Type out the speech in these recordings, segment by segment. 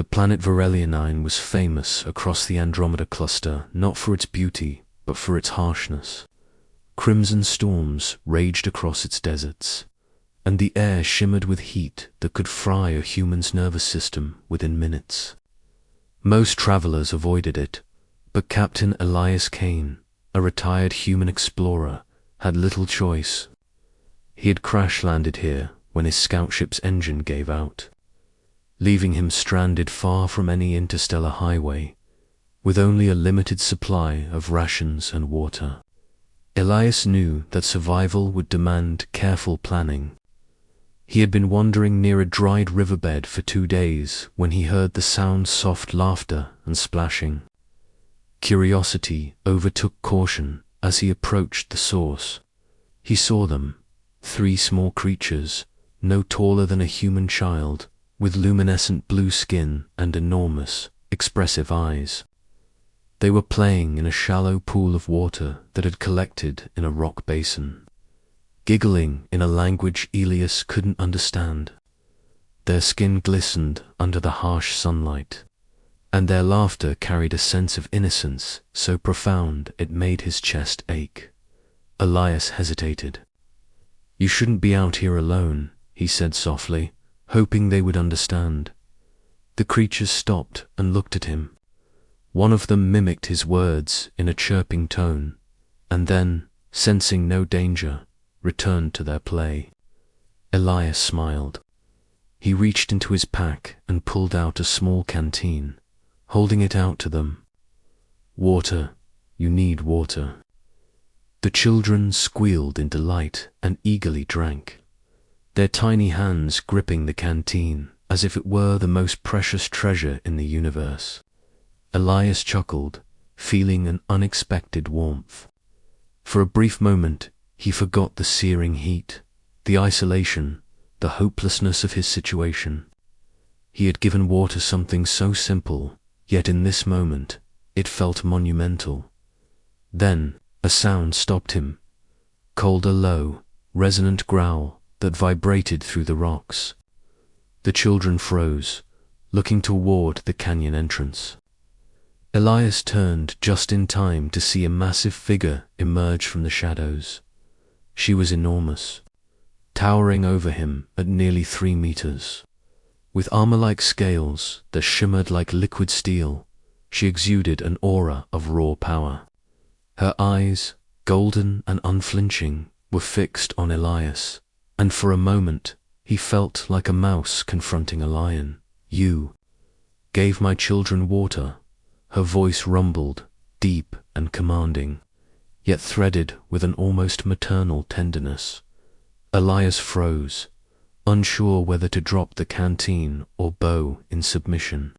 The planet Varelianine was famous across the Andromeda cluster not for its beauty, but for its harshness. Crimson storms raged across its deserts, and the air shimmered with heat that could fry a human's nervous system within minutes. Most travelers avoided it, but Captain Elias Kane, a retired human explorer, had little choice. He had crash-landed here when his scout ship's engine gave out, leaving him stranded far from any interstellar highway, with only a limited supply of rations and water. Elias knew that survival would demand careful planning. He had been wandering near a dried riverbed for 2 days when he heard the sound soft laughter and splashing. Curiosity overtook caution as he approached the source. He saw them, 3 small creatures, no taller than a human child, with luminescent blue skin and enormous, expressive eyes. They were playing in a shallow pool of water that had collected in a rock basin, giggling in a language Elias couldn't understand. Their skin glistened under the harsh sunlight, and their laughter carried a sense of innocence so profound it made his chest ache. Elias hesitated. "You shouldn't be out here alone," he said softly, hoping they would understand. The creatures stopped and looked at him. One of them mimicked his words in a chirping tone, and then, sensing no danger, returned to their play. Elias smiled. He reached into his pack and pulled out a small canteen, holding it out to them. "Water, you need water." The children squealed in delight and eagerly drank, their tiny hands gripping the canteen as if it were the most precious treasure in the universe. Elias chuckled, feeling an unexpected warmth. For a brief moment, he forgot the searing heat, the isolation, the hopelessness of his situation. He had given water something so simple, yet in this moment, it felt monumental. Then, a sound stopped him. Called a low, resonant growl that vibrated through the rocks. The children froze, looking toward the canyon entrance. Elias turned just in time to see a massive figure emerge from the shadows. She was enormous, towering over him at nearly 3 meters. With armor-like scales that shimmered like liquid steel, she exuded an aura of raw power. Her eyes, golden and unflinching, were fixed on Elias, and for a moment he felt like a mouse confronting a lion. "You gave my children water." Her voice rumbled, deep and commanding, yet threaded with an almost maternal tenderness. Elias froze, unsure whether to drop the canteen or bow in submission.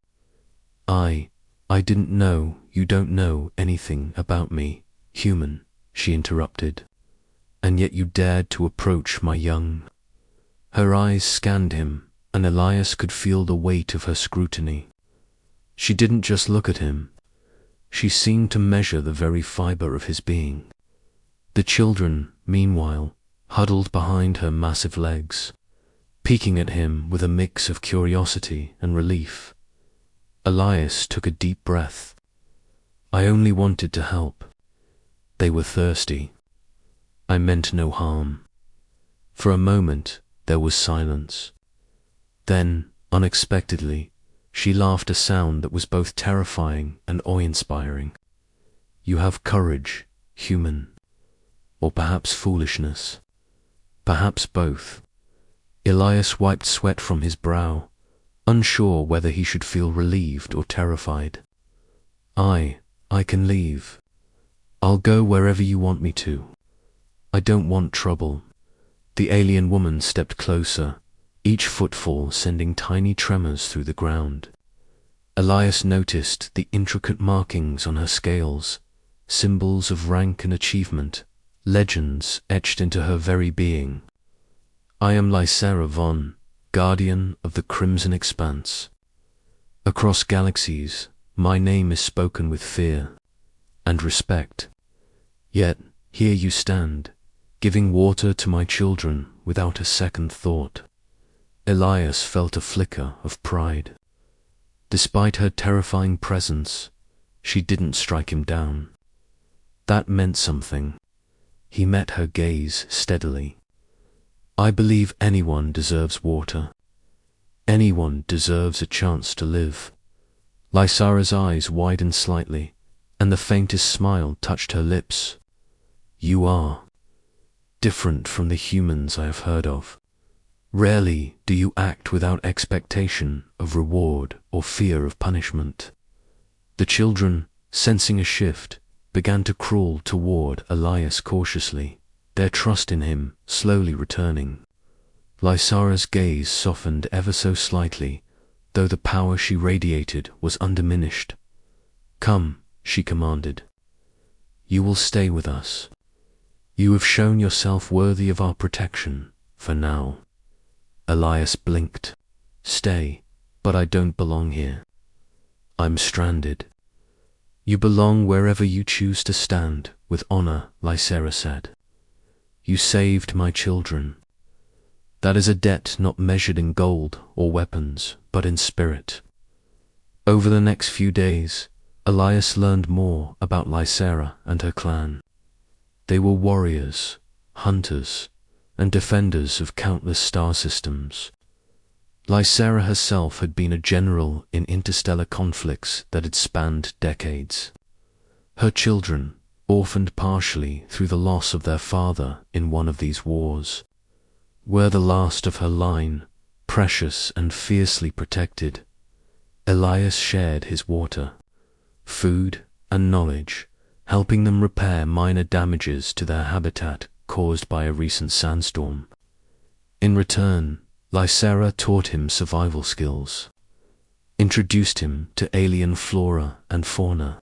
I didn't know. You don't know anything about me, human," she interrupted. "And yet you dared to approach my young." Her eyes scanned him, and Elias could feel the weight of her scrutiny. She didn't just look at him. She seemed to measure the very fiber of his being. The children, meanwhile, huddled behind her massive legs, peeking at him with a mix of curiosity and relief. Elias took a deep breath. "I only wanted to help. They were thirsty. I meant no harm." For a moment, there was silence. Then, unexpectedly, she laughed a sound that was both terrifying and awe-inspiring. "You have courage, human. Or perhaps foolishness. Perhaps both." Elias wiped sweat from his brow, unsure whether he should feel relieved or terrified. I can leave. I'll go wherever you want me to. I don't want trouble." The alien woman stepped closer, each footfall sending tiny tremors through the ground. Elias noticed the intricate markings on her scales, symbols of rank and achievement, legends etched into her very being. "I am Lysera Von, guardian of the Crimson Expanse. Across galaxies, my name is spoken with fear and respect. Yet here you stand, giving water to my children without a second thought." Elias felt a flicker of pride. Despite her terrifying presence, she didn't strike him down. That meant something. He met her gaze steadily. I believe anyone deserves water. Anyone deserves a chance to live. Lysara's eyes widened slightly, and the faintest smile touched her lips. You are different from the humans I have heard of. Rarely do you act without expectation of reward or fear of punishment. The children, sensing a shift, began to crawl toward Elias cautiously, their trust in him slowly returning. Lysara's gaze softened ever so slightly, though the power she radiated was undiminished. Come, she commanded. You will stay with us. You have shown yourself worthy of our protection, for now. Elias blinked. Stay, but I don't belong here. I'm stranded. You belong wherever you choose to stand, with honor, Lysara said. You saved my children. That is a debt not measured in gold or weapons, but in spirit. Over the next few days, Elias learned more about Lysara and her clan. They were warriors, hunters, and defenders of countless star systems. Lysara herself had been a general in interstellar conflicts that had spanned decades. Her children, orphaned partially through the loss of their father in one of these wars, were the last of her line, precious and fiercely protected. Elias shared his water, food, and knowledge, helping them repair minor damages to their habitat caused by a recent sandstorm. In return, Lysara taught him survival skills, introduced him to alien flora and fauna,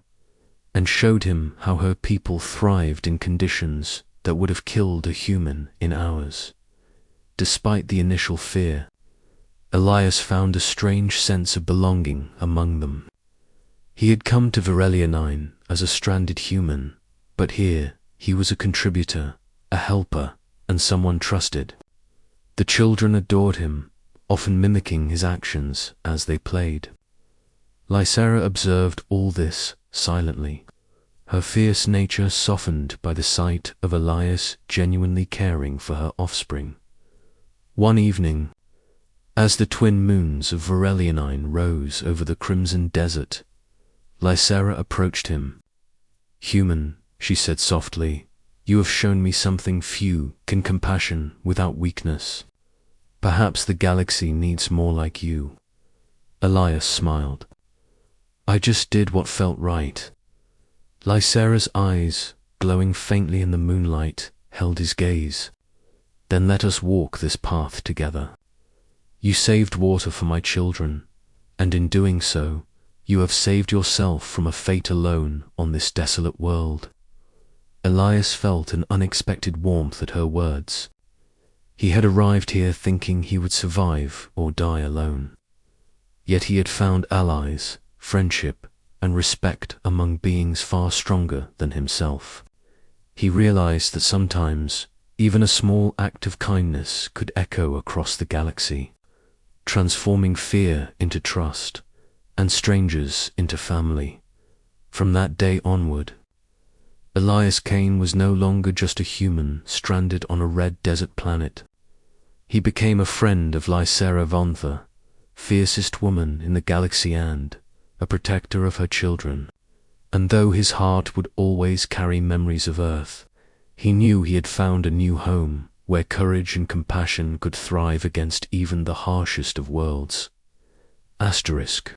and showed him how her people thrived in conditions that would have killed a human in hours. Despite the initial fear, Elias found a strange sense of belonging among them. He had come to Varelia 9 as a stranded human, but here he was a contributor, a helper, and someone trusted. The children adored him, often mimicking his actions as they played. Lysara observed all this silently, her fierce nature softened by the sight of Elias genuinely caring for her offspring. One evening, as the twin moons of Varelia 9 rose over the crimson desert, Lysara approached him. Human, she said softly, you have shown me something few can: compassion without weakness. Perhaps the galaxy needs more like you. Elias smiled. I just did what felt right. Lysara's eyes, glowing faintly in the moonlight, held his gaze. Then let us walk this path together. You saved water for my children, and in doing so, you have saved yourself from a fate alone on this desolate world. Elias felt an unexpected warmth at her words. He had arrived here thinking he would survive or die alone. Yet he had found allies, friendship, and respect among beings far stronger than himself. He realized that sometimes even a small act of kindness could echo across the galaxy, transforming fear into trust and strangers into family. From that day onward, Elias Kane was no longer just a human stranded on a red desert planet. He became a friend of Lysara Vontha, fiercest woman in the galaxy and a protector of her children. And though his heart would always carry memories of Earth, he knew he had found a new home where courage and compassion could thrive against even the harshest of worlds. Asterisk.